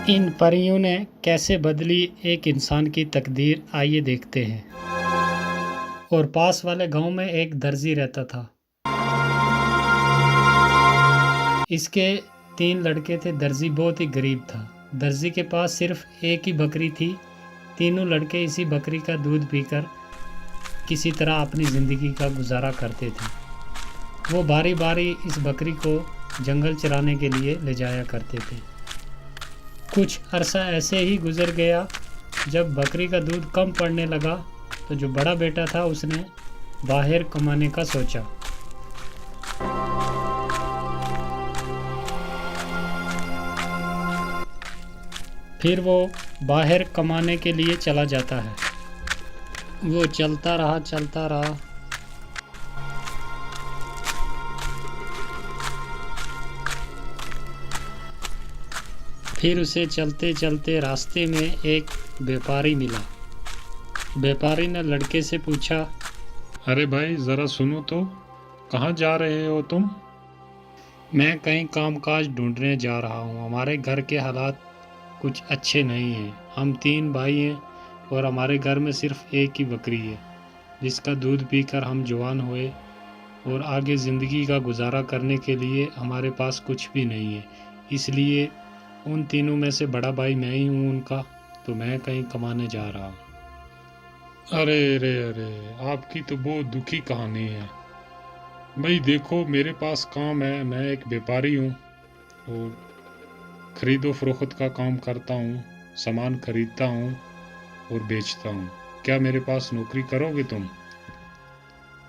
इन परियों ने कैसे बदली एक इंसान की तकदीर, आइए देखते हैं। और पास वाले गांव में एक दर्जी रहता था। इसके 3 लड़के थे। दर्जी बहुत ही गरीब था। दर्जी के पास सिर्फ एक ही बकरी थी। तीनों लड़के इसी बकरी का दूध पीकर किसी तरह अपनी ज़िंदगी का गुजारा करते थे। वो बारी बारी इस बकरी को जंगल चराने के लिए ले जाया करते थे। कुछ अरसा ऐसे ही गुजर गया। जब बकरी का दूध कम पड़ने लगा तो जो बड़ा बेटा था उसने बाहर कमाने का सोचा। फिर वो बाहर कमाने के लिए चला जाता है। वो चलता रहा। फिर उसे चलते चलते रास्ते में एक व्यापारी मिला। व्यापारी ने लड़के से पूछा, अरे भाई ज़रा सुनो तो, कहाँ जा रहे हो तुम? मैं कहीं कामकाज ढूंढने जा रहा हूँ। हमारे घर के हालात कुछ अच्छे नहीं हैं। हम 3 भाई हैं और हमारे घर में सिर्फ एक ही बकरी है जिसका दूध पीकर हम जवान हुए, और आगे ज़िंदगी का गुजारा करने के लिए हमारे पास कुछ भी नहीं है। इसलिए उन तीनों में से बड़ा भाई मैं ही हूँ उनका, तो मैं कहीं कमाने जा रहा हूँ। अरे, आपकी तो बहुत दुखी कहानी है भाई। देखो मेरे पास काम है, मैं एक व्यापारी हूँ और ख़रीदो फरोख्त का काम करता हूँ। सामान खरीदता हूँ और बेचता हूँ। क्या मेरे पास नौकरी करोगे तुम?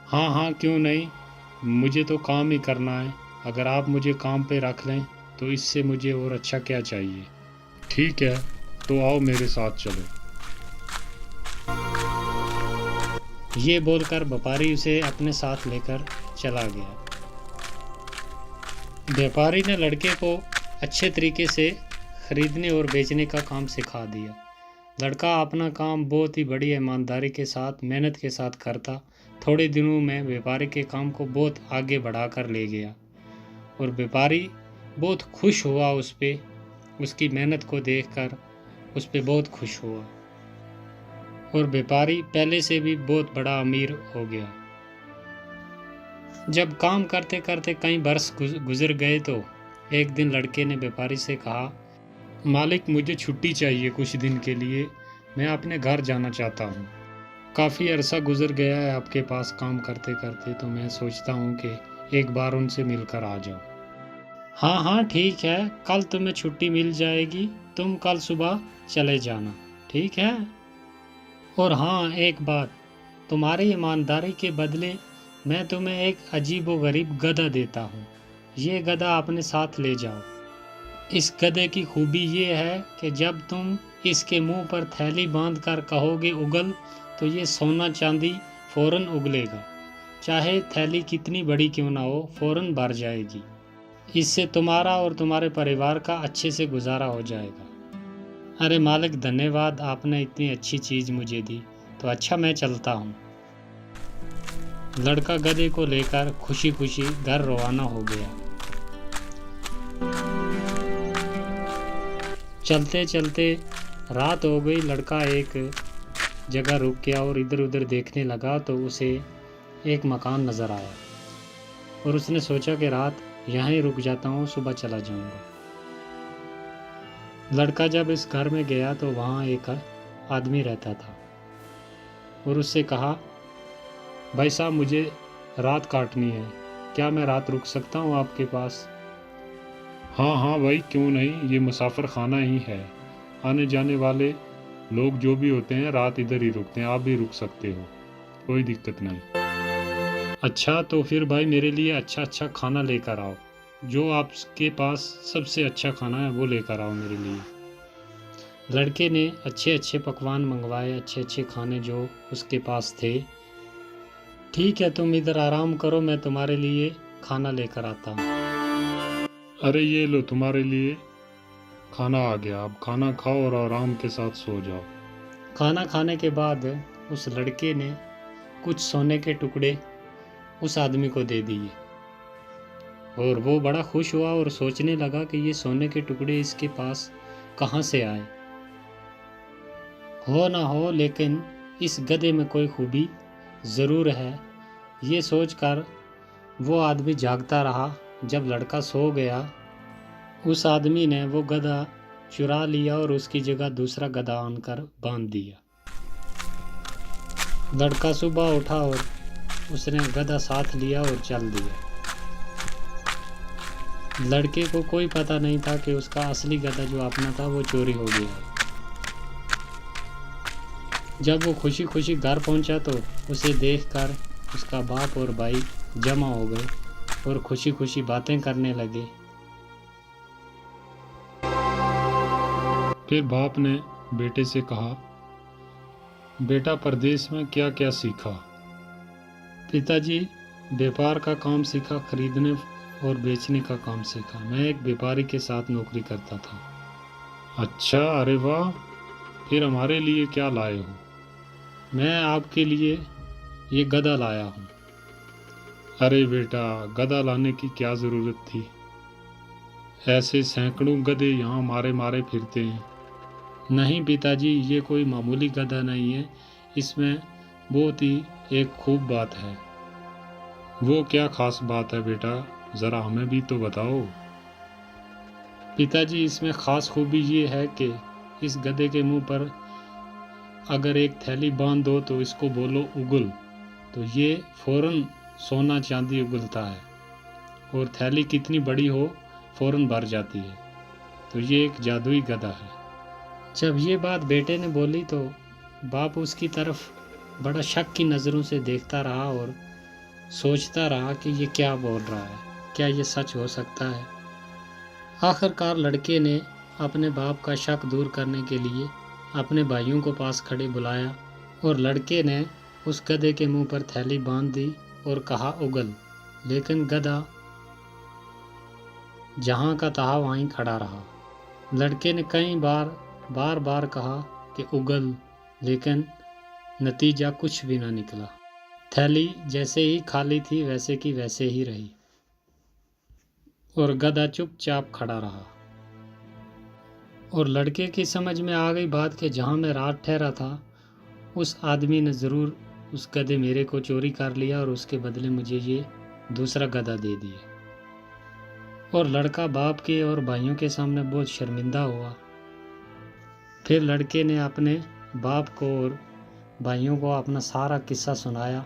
हाँ, क्यों नहीं। मुझे तो काम ही करना है। अगर आप मुझे काम पे रख लें तो इससे मुझे और अच्छा क्या चाहिए। ठीक है, तो आओ मेरे साथ चलो। ये बोलकर व्यापारी उसे अपने साथ लेकर चला गया। व्यापारी ने लड़के को अच्छे तरीके से खरीदने और बेचने का काम सिखा दिया। लड़का अपना काम बहुत ही बड़ी ईमानदारी के साथ, मेहनत के साथ करता। थोड़े दिनों में व्यापारी के काम को बहुत आगे बढ़ाकर ले गया और व्यापारी बहुत खुश हुआ उसकी मेहनत को देखकर उस पे बहुत खुश हुआ, और व्यापारी पहले से भी बहुत बड़ा अमीर हो गया। जब काम करते करते कई वर्ष गुजर गए तो एक दिन लड़के ने व्यापारी से कहा, मालिक मुझे छुट्टी चाहिए कुछ दिन के लिए, मैं अपने घर जाना चाहता हूँ। काफ़ी अरसा गुजर गया है आपके पास काम करते करते, तो मैं सोचता हूँ कि एक बार उनसे मिलकर आ जाओ। हाँ, ठीक है, कल तुम्हें छुट्टी मिल जाएगी। तुम कल सुबह चले जाना, ठीक है। और हाँ, एक बात, तुम्हारी ईमानदारी के बदले मैं तुम्हें एक अजीबोगरीब गधा देता हूँ। ये गधा अपने साथ ले जाओ। इस गधे की खूबी ये है कि जब तुम इसके मुंह पर थैली बांध कर कहोगे उगल, तो ये सोना चांदी फौरन उगलेगा। चाहे थैली कितनी बड़ी क्यों ना हो, फौरन भर जाएगी। इससे तुम्हारा और तुम्हारे परिवार का अच्छे से गुजारा हो जाएगा। अरे मालिक, धन्यवाद, आपने इतनी अच्छी चीज़ मुझे दी। तो अच्छा, मैं चलता हूँ। लड़का गधे को लेकर खुशी खुशी घर रवाना हो गया। चलते चलते रात हो गई। लड़का एक जगह रुक गया और इधर उधर देखने लगा तो उसे एक मकान नज़र आया, और उसने सोचा कि रात यहाँ ही रुक जाता हूँ, सुबह चला जाऊँगा। लड़का जब इस घर में गया तो वहाँ एक आदमी रहता था और उससे कहा, भाई साहब मुझे रात काटनी है, क्या मैं रात रुक सकता हूँ आपके पास? हाँ भाई, क्यों नहीं, ये मुसाफिर खाना ही है। आने जाने वाले लोग जो भी होते हैं रात इधर ही रुकते हैं, आप भी रुक सकते हो, कोई दिक्कत नहीं। अच्छा, तो फिर भाई मेरे लिए अच्छा खाना लेकर आओ। जो आपके पास सबसे अच्छा खाना है वो लेकर आओ मेरे लिए। लड़के ने अच्छे पकवान मंगवाए, अच्छे खाने जो उसके पास थे। ठीक है, तुम इधर आराम करो, मैं तुम्हारे लिए खाना लेकर आता हूँ। अरे ये लो, तुम्हारे लिए खाना आ गया, अब खाना खाओ और आराम के साथ सो जाओ। खाना खाने के बाद उस लड़के ने कुछ सोने के टुकड़े उस आदमी को दे दिए, और वो बड़ा खुश हुआ और सोचने लगा कि ये सोने के टुकड़े इसके पास कहाँ से आए। हो ना हो, लेकिन इस गधे में कोई खूबी ज़रूर है, ये सोचकर वो आदमी जागता रहा। जब लड़का सो गया, उस आदमी ने वो गधा चुरा लिया और उसकी जगह दूसरा गधा आनकर बांध दिया। लड़का सुबह उठा और उसने गधा साथ लिया और चल दिया। लड़के को कोई पता नहीं था कि उसका असली गधा जो अपना था वो चोरी हो गया। जब वो खुशी खुशी घर पहुंचा तो उसे देखकर उसका बाप और भाई जमा हो गए और खुशी खुशी बातें करने लगे। फिर बाप ने बेटे से कहा, बेटा परदेश में क्या क्या सीखा? पिताजी, व्यापार का काम सीखा, खरीदने और बेचने का काम सीखा। मैं एक व्यापारी के साथ नौकरी करता था। अच्छा, अरे वाह। फिर हमारे लिए क्या लाए हो? मैं आपके लिए ये गधा लाया हूँ। अरे बेटा, गधा लाने की क्या ज़रूरत थी? ऐसे सैकड़ों गधे यहाँ मारे मारे फिरते हैं। नहीं पिताजी, ये कोई मामूली गधा नहीं है, इसमें बहुत ही एक खूब बात है। वो क्या खास बात है बेटा, ज़रा हमें भी तो बताओ। पिताजी, इसमें खास खूबी ये है कि इस गधे के मुंह पर अगर एक थैली बांध दो तो इसको बोलो उगल, तो ये फौरन सोना चांदी उगलता है, और थैली कितनी बड़ी हो फौरन भर जाती है। तो ये एक जादुई गधा है। जब ये बात बेटे ने बोली तो बाप उसकी तरफ बड़ा शक की नज़रों से देखता रहा और सोचता रहा कि ये क्या बोल रहा है, क्या ये सच हो सकता है। आखिरकार लड़के ने अपने बाप का शक दूर करने के लिए अपने भाइयों को पास खड़े बुलाया और लड़के ने उस गधे के मुंह पर थैली बांध दी और कहा उगल, लेकिन गधा जहाँ का तहाँ वहीं खड़ा रहा। लड़के ने कई बार बार कहा कि उगल, लेकिन नतीजा कुछ भी ना निकला। थैली जैसे ही खाली थी वैसे की वैसे ही रही और गधा चुपचाप खड़ा रहा। और लड़के की समझ में आ गई बात कि जहाँ मैं रात ठहरा था उस आदमी ने ज़रूर उस गधे मेरे को चोरी कर लिया और उसके बदले मुझे ये दूसरा गधा दे दिया। और लड़का बाप के और भाइयों के सामने बहुत शर्मिंदा हुआ। फिर लड़के ने अपने बाप को और भाइयों को अपना सारा किस्सा सुनाया,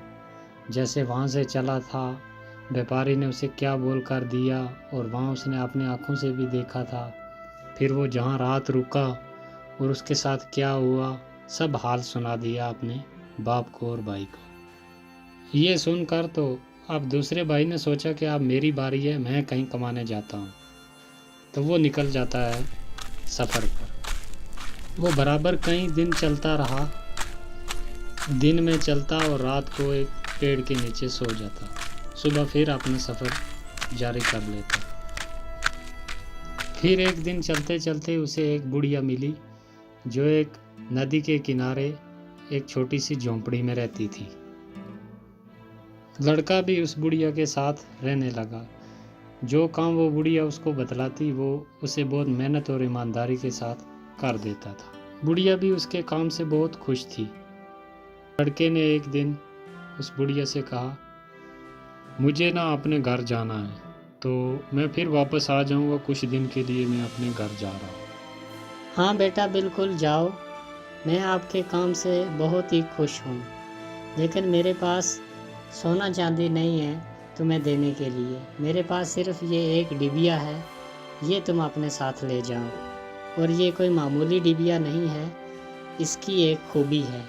जैसे वहाँ से चला था, व्यापारी ने उसे क्या बोल कर दिया और वहाँ उसने अपनी आँखों से भी देखा था। फिर वो जहाँ रात रुका और उसके साथ क्या हुआ, सब हाल सुना दिया अपने बाप को और भाई को। ये सुनकर तो अब दूसरे भाई ने सोचा कि अब मेरी बारी है, मैं कहीं कमाने जाता हूँ। तो वो निकल जाता है सफ़र पर। वो बराबर कई दिन चलता रहा, दिन में चलता और रात को एक पेड़ के नीचे सो जाता। सुबह फिर अपना सफ़र जारी कर लेता। फिर एक दिन चलते चलते उसे एक बुढ़िया मिली जो एक नदी के किनारे एक छोटी सी झोंपड़ी में रहती थी। लड़का भी उस बुढ़िया के साथ रहने लगा। जो काम वो बुढ़िया उसको बतलाती वो उसे बहुत मेहनत और ईमानदारी के साथ कर देता था। बुढ़िया भी उसके काम से बहुत खुश थी। लड़के ने एक दिन उस बुढ़िया से कहा, मुझे ना अपने घर जाना है, तो मैं फिर वापस आ जाऊंगा, कुछ दिन के लिए मैं अपने घर जा रहा हूँ। हाँ बेटा, बिल्कुल जाओ, मैं आपके काम से बहुत ही खुश हूँ, लेकिन मेरे पास सोना चांदी नहीं है तुम्हें देने के लिए। मेरे पास सिर्फ ये एक डिबिया है, ये तुम अपने साथ ले जाओ। और ये कोई मामूली डिबिया नहीं है, इसकी एक खूबी है,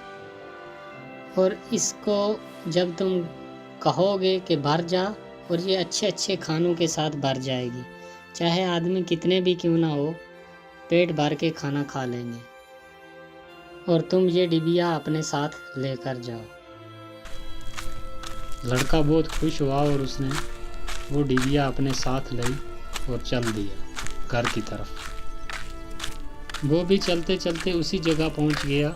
और इसको जब तुम कहोगे कि भर जा, और ये अच्छे अच्छे खानों के साथ भर जाएगी। चाहे आदमी कितने भी क्यों ना हो, पेट भर के खाना खा लेंगे। और तुम ये डिबिया अपने साथ लेकर जाओ। लड़का बहुत खुश हुआ और उसने वो डिबिया अपने साथ ली और चल दिया घर की तरफ। वो भी चलते चलते उसी जगह पहुंच गया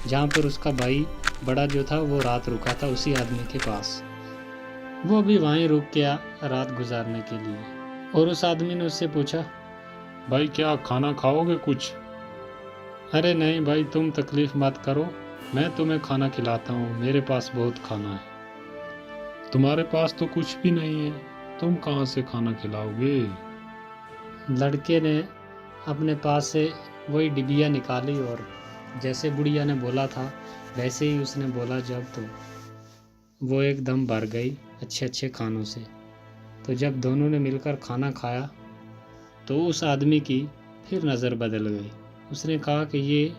जहाँ पर उसका भाई बड़ा जो था वो रात रुका था, उसी आदमी के पास। वो भी वहीं रुक गया रात गुजारने के लिए। और उस आदमी ने उससे पूछा, भाई क्या खाना खाओगे कुछ? अरे नहीं भाई, तुम तकलीफ मत करो, मैं तुम्हें खाना खिलाता हूँ, मेरे पास बहुत खाना है। तुम्हारे पास तो कुछ भी नहीं है, तुम कहाँ से खाना खिलाओगे? लड़के ने अपने पास से वही डिबिया निकाली और जैसे बुढ़िया ने बोला था वैसे ही उसने बोला जब, तो वो एकदम भर गई अच्छे अच्छे खानों से। तो जब दोनों ने मिलकर खाना खाया तो उस आदमी की फिर नज़र बदल गई। उसने कहा कि ये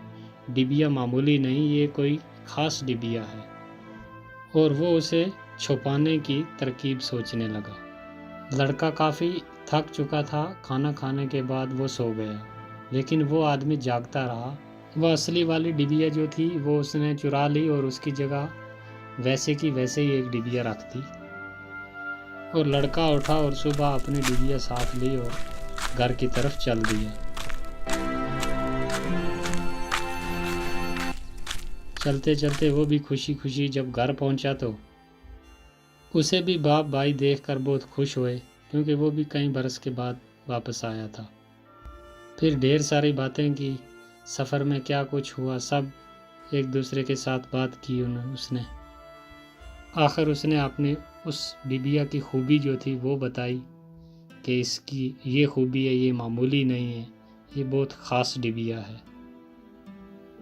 डिबिया मामूली नहीं, ये कोई ख़ास डिबिया है, और वो उसे छुपाने की तरकीब सोचने लगा। लड़का काफ़ी थक चुका था, खाना खाने के बाद वो सो गया, लेकिन वो आदमी जागता रहा। वह असली वाली डिबिया जो थी वो उसने चुरा ली और उसकी जगह वैसे की वैसे ही एक डिबिया रख दी। और लड़का उठा और सुबह अपनी डिबिया साथ ली और घर की तरफ चल दिया। चलते चलते वो भी खुशी खुशी जब घर पहुंचा तो उसे भी बाप भाई देखकर बहुत खुश हुए, क्योंकि वो भी कई बरस के बाद वापस आया था। फिर ढेर सारी बातें की, सफ़र में क्या कुछ हुआ सब एक दूसरे के साथ बात की उसने। आखिर उसने अपने उस डिबिया की खूबी जो थी वो बताई कि इसकी ये खूबी है, ये मामूली नहीं है, ये बहुत ख़ास डिबिया है।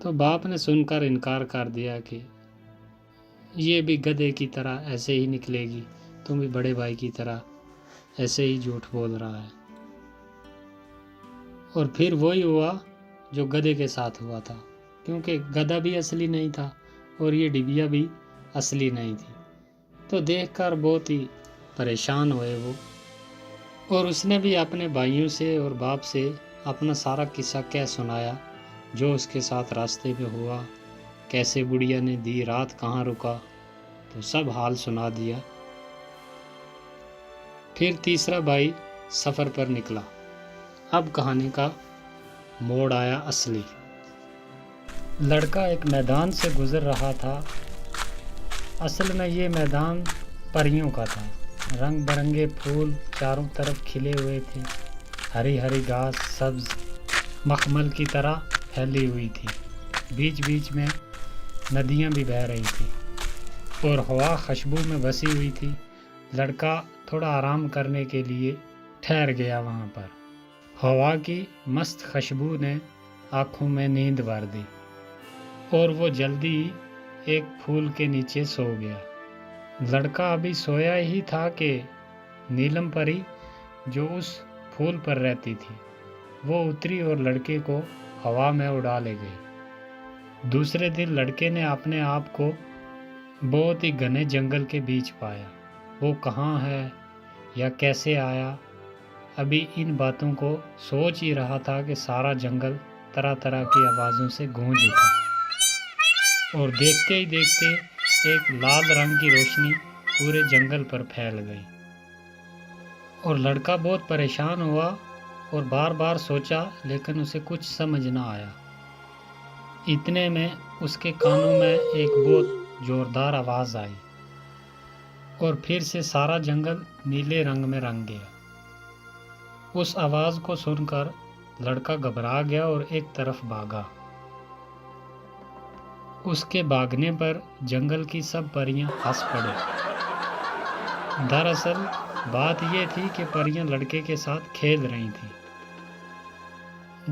तो बाप ने सुनकर इनकार कर दिया कि ये भी गधे की तरह ऐसे ही निकलेगी, तुम भी बड़े भाई की तरह ऐसे ही झूठ बोल रहा है। और फिर वही हुआ जो गधे के साथ हुआ था, क्योंकि गधा भी असली नहीं था और ये डिबिया भी असली नहीं थी। तो देखकर बहुत ही परेशान हुए वो, और उसने भी अपने भाइयों से और बाप से अपना सारा किस्सा कह सुनाया, जो उसके साथ रास्ते में हुआ, कैसे बुढ़िया ने दी रात, कहाँ रुका, तो सब हाल सुना दिया। फिर तीसरा भाई सफ़र पर निकला। अब कहानी का मोड़ आया असली। लड़का एक मैदान से गुजर रहा था। असल में ये मैदान परियों का था। रंग बिरंगे फूल चारों तरफ खिले हुए थे, हरी हरी घास सब्ज मखमल की तरह फैली हुई थी। बीच बीच में नदियाँ भी बह रही थी और हवा खुशबू में बसी हुई थी। लड़का थोड़ा आराम करने के लिए ठहर गया वहाँ पर। हवा की मस्त खुशबू ने आँखों में नींद भर दी और वो जल्दी एक फूल के नीचे सो गया। लड़का अभी सोया ही था कि नीलम परी जो उस फूल पर रहती थी वो उतरी और लड़के को हवा में उड़ा ले गई। दूसरे दिन लड़के ने अपने आप को बहुत ही घने जंगल के बीच पाया। वो कहाँ है या कैसे आया, अभी इन बातों को सोच ही रहा था कि सारा जंगल तरह तरह की आवाज़ों से गूंज उठा और देखते ही देखते एक लाल रंग की रोशनी पूरे जंगल पर फैल गई। और लड़का बहुत परेशान हुआ और बार बार सोचा, लेकिन उसे कुछ समझ ना आया। इतने में उसके कानों में एक बहुत ज़ोरदार आवाज़ आई और फिर से सारा जंगल नीले रंग में रंग गया। उस आवाज़ को सुनकर लड़का घबरा गया और एक तरफ भागा। उसके भागने पर जंगल की सब परियां हंस पड़े। दरअसल बात यह थी कि परियां लड़के के साथ खेल रही थीं।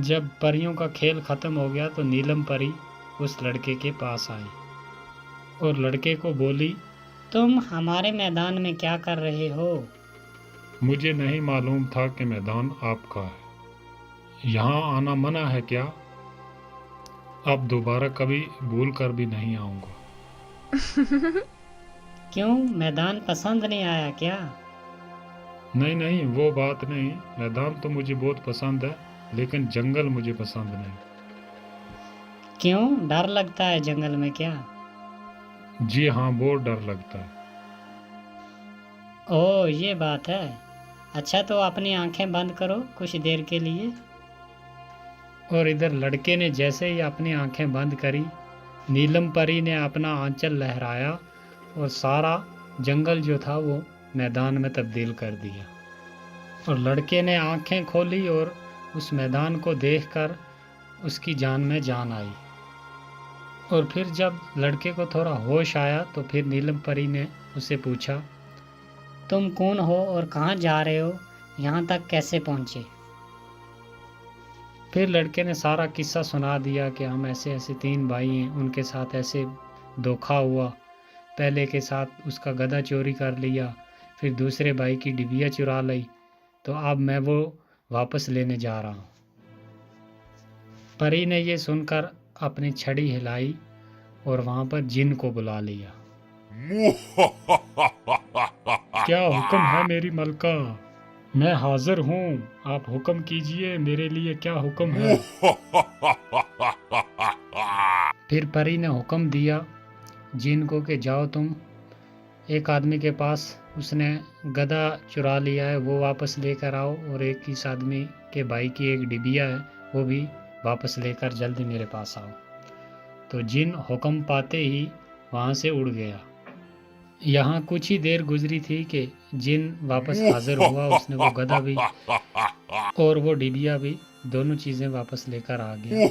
जब परियों का खेल खत्म हो गया तो नीलम परी उस लड़के के पास आई और लड़के को बोली, तुम हमारे मैदान में क्या कर रहे हो? मुझे नहीं मालूम था कि मैदान आपका है। यहाँ आना मना है क्या? अब दोबारा कभी भूल कर भी नहीं आऊँगा। क्यों, मैदान पसंद नहीं आया क्या? नहीं नहीं, वो बात नहीं। मैदान तो मुझे बहुत पसंद है, लेकिन जंगल मुझे पसंद नहीं। क्यों, डर लगता है जंगल में क्या? जी हाँ, बहुत डर लगता है। ओह, ये बात है। अच्छा, तो अपनी आंखें बंद करो कुछ देर के लिए। और इधर लड़के ने जैसे ही अपनी आंखें बंद करी, नीलम परी ने अपना आंचल लहराया और सारा जंगल जो था वो मैदान में तब्दील कर दिया। और लड़के ने आंखें खोली और उस मैदान को देखकर उसकी जान में जान आई। और फिर जब लड़के को थोड़ा होश आया तो फिर नीलम परी ने उससे पूछा, तुम कौन हो और कहाँ जा रहे हो? यहाँ तक कैसे पहुँचे? फिर लड़के ने सारा किस्सा सुना दिया कि हम ऐसे ऐसे 3 भाई हैं, उनके साथ ऐसे धोखा हुआ। पहले के साथ उसका गधा चोरी कर लिया, फिर दूसरे भाई की डिबिया चुरा ली, तो अब मैं वो वापस लेने जा रहा हूँ। परी ने ये सुनकर अपनी छड़ी हिलाई और वहाँ पर जिन को बुला लिया। क्या हुक्म है मेरी मलका? मैं हाजिर हूँ, आप हुक्म कीजिए, मेरे लिए क्या हुक्म है? फिर परी ने हुक्म दिया जिन को कि जाओ तुम एक आदमी के पास, उसने गधा चुरा लिया है, वो वापस लेकर आओ, और एक इस आदमी के भाई की एक डिबिया है, वो भी वापस लेकर जल्दी मेरे पास आओ। तो जिन हुक्म पाते ही वहाँ से उड़ गया। यहाँ कुछ ही देर गुजरी थी कि जिन वापस हाजिर हुआ। उसने वो गधा भी और वो डिबिया भी, दोनों चीज़ें वापस लेकर आ गया।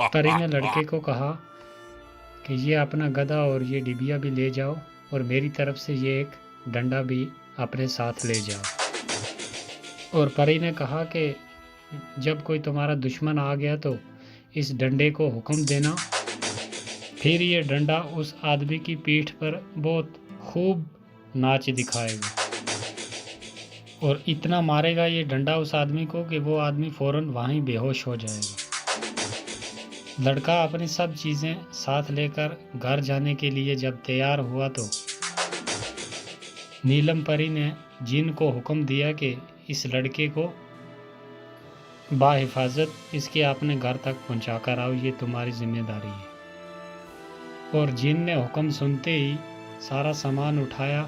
परी ने लड़के को कहा कि ये अपना गधा और ये डिबिया भी ले जाओ, और मेरी तरफ से ये एक डंडा भी अपने साथ ले जाओ। और परी ने कहा कि जब कोई तुम्हारा दुश्मन आ गया तो इस डंडे को हुक्म देना, फिर ये डंडा उस आदमी की पीठ पर बहुत खूब नाच दिखाएगा, और इतना मारेगा ये डंडा उस आदमी को कि वो आदमी फौरन वहीं बेहोश हो जाएगा। लड़का अपनी सब चीज़ें साथ लेकर घर जाने के लिए जब तैयार हुआ तो नीलम परी ने जिन को हुक्म दिया कि इस लड़के को बाहिफाजत इसके अपने घर तक पहुंचा कर आओ, ये तुम्हारी जिम्मेदारी है। और जिन ने हुक्म सुनते ही सारा सामान उठाया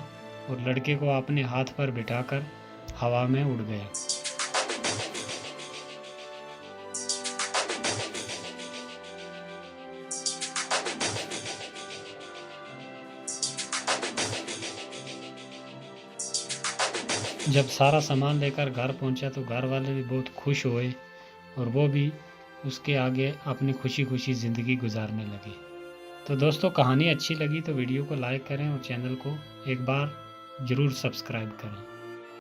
और लड़के को अपने हाथ पर बिठाकर हवा में उड़ गया। जब सारा सामान लेकर घर पहुंचा तो घर वाले भी बहुत खुश हुए, और वो भी उसके आगे अपनी खुशी खुशी ज़िंदगी गुजारने लगे। तो दोस्तों, कहानी अच्छी लगी तो वीडियो को लाइक करें और चैनल को एक बार ज़रूर सब्सक्राइब करें।